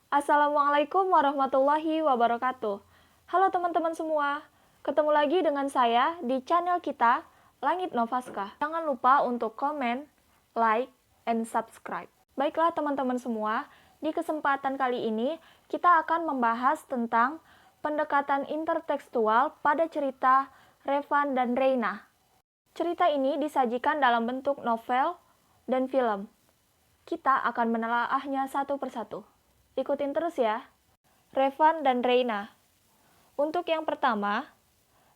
Assalamualaikum warahmatullahi wabarakatuh. Halo teman-teman semua, ketemu lagi dengan saya di channel kita, Langit Novaska. Jangan lupa untuk komen, like, and subscribe. Baiklah teman-teman semua, di kesempatan kali ini kita akan membahas tentang pendekatan intertekstual pada cerita Revan dan Reina. Cerita ini disajikan dalam bentuk novel dan film. Kita akan menelaahnya satu persatu. Ikutin terus ya. Revan dan Reina. Untuk yang pertama,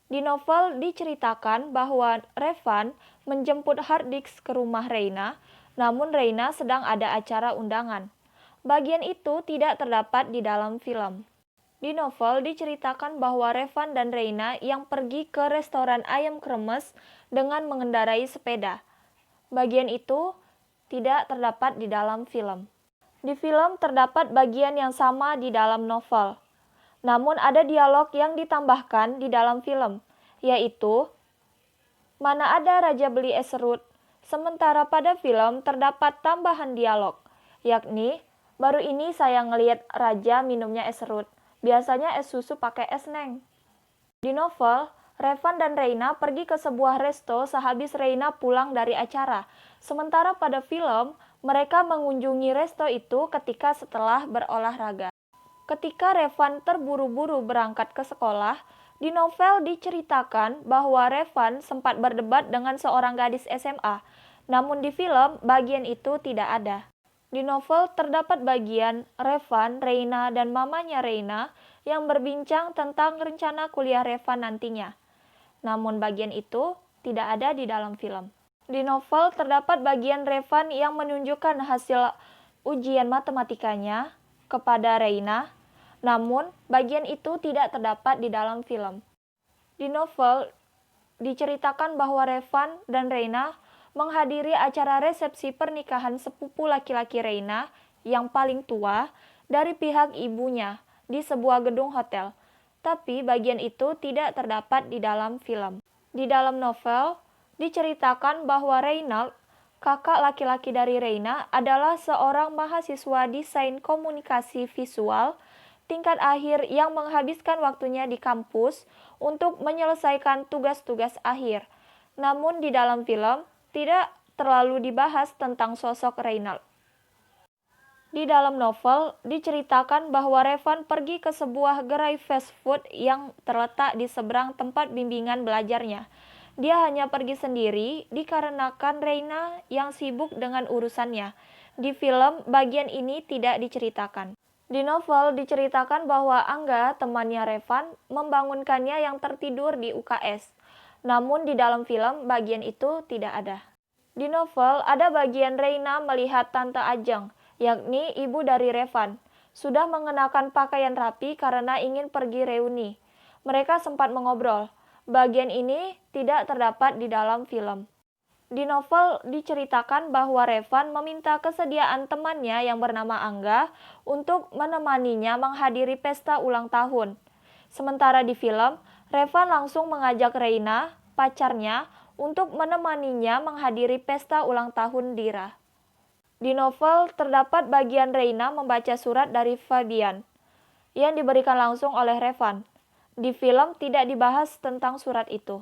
di novel diceritakan bahwa Revan menjemput Hardix ke rumah Reina, namun Reina sedang ada acara undangan. Bagian itu tidak terdapat di dalam film. Di novel diceritakan bahwa Revan dan Reina yang pergi ke restoran ayam kremes dengan mengendarai sepeda. Bagian itu tidak terdapat di dalam film. Di film terdapat bagian yang sama di dalam novel. Namun ada dialog yang ditambahkan di dalam film, yaitu mana ada raja beli es serut, sementara pada film terdapat tambahan dialog, yakni baru ini saya ngeliat raja minumnya es serut, biasanya es susu pakai es neng. Di novel, Revan dan Reina pergi ke sebuah resto sehabis Reina pulang dari acara, sementara pada film, mereka mengunjungi resto itu ketika setelah berolahraga. Ketika Revan terburu-buru berangkat ke sekolah, di novel diceritakan bahwa Revan sempat berdebat dengan seorang gadis SMA, namun di film bagian itu tidak ada. Di novel terdapat bagian Revan, Reina, dan mamanya Reina yang berbincang tentang rencana kuliah Revan nantinya. Namun bagian itu tidak ada di dalam film. Di novel terdapat bagian Revan yang menunjukkan hasil ujian matematikanya kepada Reina, namun bagian itu tidak terdapat di dalam film. Di novel diceritakan bahwa Revan dan Reina menghadiri acara resepsi pernikahan sepupu laki-laki Reina yang paling tua dari pihak ibunya di sebuah gedung hotel, tapi bagian itu tidak terdapat di dalam film. Di dalam novel, diceritakan bahwa Reynald, kakak laki-laki dari Reina, adalah seorang mahasiswa desain komunikasi visual tingkat akhir yang menghabiskan waktunya di kampus untuk menyelesaikan tugas-tugas akhir. Namun di dalam film, tidak terlalu dibahas tentang sosok Reynald. Di dalam novel, diceritakan bahwa Revan pergi ke sebuah gerai fast food yang terletak di seberang tempat bimbingan belajarnya. Dia hanya pergi sendiri dikarenakan Reina yang sibuk dengan urusannya. Di film, bagian ini tidak diceritakan. Di novel diceritakan bahwa Angga, temannya Revan, membangunkannya yang tertidur di UKS. Namun di dalam film, bagian itu tidak ada. Di novel, ada bagian Reina melihat Tante Ajeng, yakni ibu dari Revan, sudah mengenakan pakaian rapi karena ingin pergi reuni. Mereka sempat mengobrol. Bagian ini tidak terdapat di dalam film. Di novel diceritakan bahwa Revan meminta kesediaan temannya yang bernama Angga untuk menemaninya menghadiri pesta ulang tahun. Sementara di film, Revan langsung mengajak Reina, pacarnya, untuk menemaninya menghadiri pesta ulang tahun Dira. Di novel terdapat bagian Reina membaca surat dari Fabian yang diberikan langsung oleh Revan. Di film tidak dibahas tentang surat itu.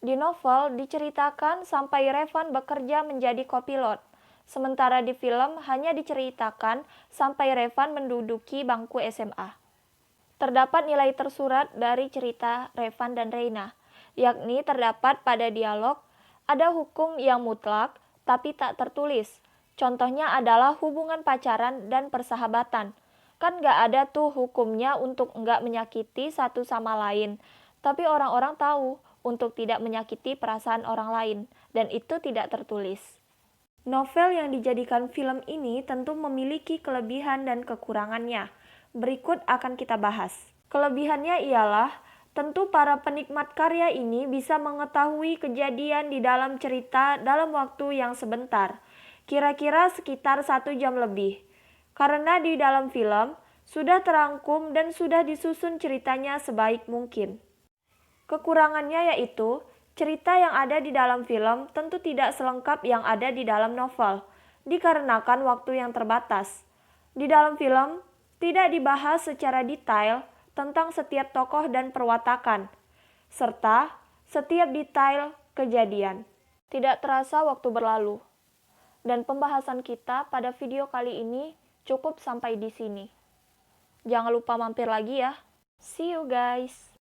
Di novel diceritakan sampai Revan bekerja menjadi kopilot, sementara di film hanya diceritakan sampai Revan menduduki bangku SMA. Terdapat nilai tersurat dari cerita Revan dan Reina, yakni terdapat pada dialog, ada hukum yang mutlak tapi tak tertulis. Contohnya adalah hubungan pacaran dan persahabatan. Kan gak ada tuh hukumnya untuk gak menyakiti satu sama lain. Tapi orang-orang tahu untuk tidak menyakiti perasaan orang lain. Dan itu tidak tertulis. Novel yang dijadikan film ini tentu memiliki kelebihan dan kekurangannya. Berikut akan kita bahas. Kelebihannya ialah tentu para penikmat karya ini bisa mengetahui kejadian di dalam cerita dalam waktu yang sebentar. Kira-kira sekitar 1 jam lebih. Karena di dalam film sudah terangkum dan sudah disusun ceritanya sebaik mungkin. Kekurangannya yaitu cerita yang ada di dalam film tentu tidak selengkap yang ada di dalam novel, dikarenakan waktu yang terbatas. Di dalam film, Tidak dibahas secara detail tentang setiap tokoh dan perwatakan, serta setiap detail kejadian. Tidak terasa waktu berlalu, dan pembahasan kita pada video kali ini cukup sampai di sini. Jangan lupa mampir lagi ya. See you guys.